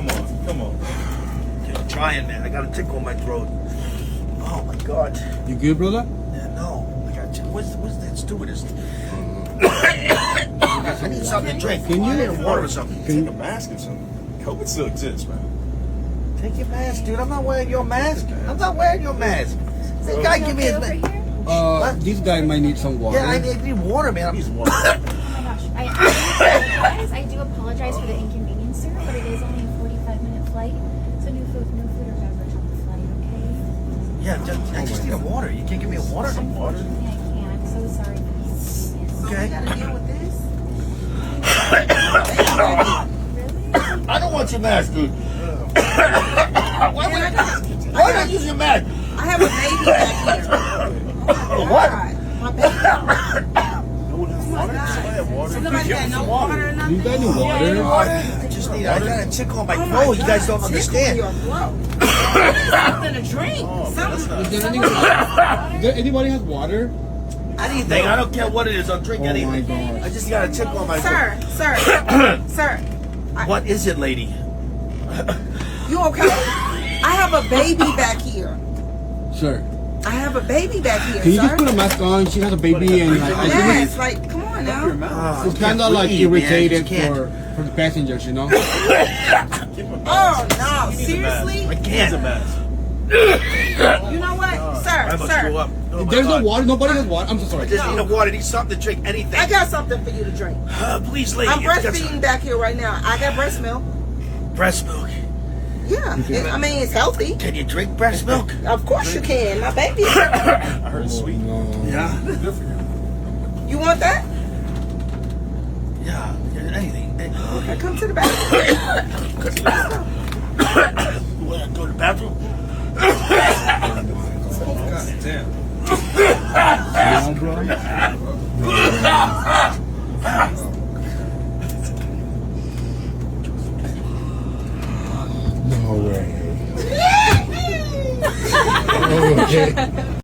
Come on, come on. I'm trying, man. I got a tickle in my throat. Oh my God. You good, brother? Yeah, no. I got. What's that stewardess? I need something to drink. Can you- I need water or something. Take a mask or something. COVID still exists, man. Take your mask, dude. I'm not wearing your mask. I'm not wearing your mask. This guy give me his over mask. here? What? This guy might need some water. Yeah, I need water, man. He's one. Oh my gosh. I do apologize for the inconvenience, sir, but it is only a 45-minute flight, so no food or beverage on the flight, okay? Yeah, I just need a water. You can't give me a water? Unfortunately, I can't. I'm so sorry for the inconvenience. Okay. gotta deal with this. Really? I don't want your mask, dude. Why not use your mask? I have a baby back here. What? My baby. No one has water? Somebody have water? Somebody got no water or You nothing. got any water? I just need. I got a tickle on my throat. You guys don't understand. Something to drink. Something. Is there any, anybody has water? Anything. I don't care what it is. I'll drink Oh my anything. God. I just got a tickle on my throat. Sir. Sir. What is it, lady? You okay? I have a baby back here. Sir. I have a baby back here, Can you just sir. put a mask on? She has a baby and like, I think Yes, like, come on now. it's kind of like irritated for the passengers, you know? Oh, no. Seriously? I He's a can't. mask. You know what? I Sir, must sir. go up. Oh my There's no God. water. Nobody has water. I'm so I sorry. just need a water. I need something to drink. Anything. I got something for you to drink. Please, lady. I'm you got breastfeeding back here right now. I got breast milk. some breast milk. Yeah. I mean, it's healthy. Can you drink breast milk? Of course you can. My baby. I heard it's sweet. No. Yeah. Good for you. You want that? Yeah. Anything. Okay, come to the bathroom. Want to go to the bathroom? God damn. Yeah, bro. No way. No way.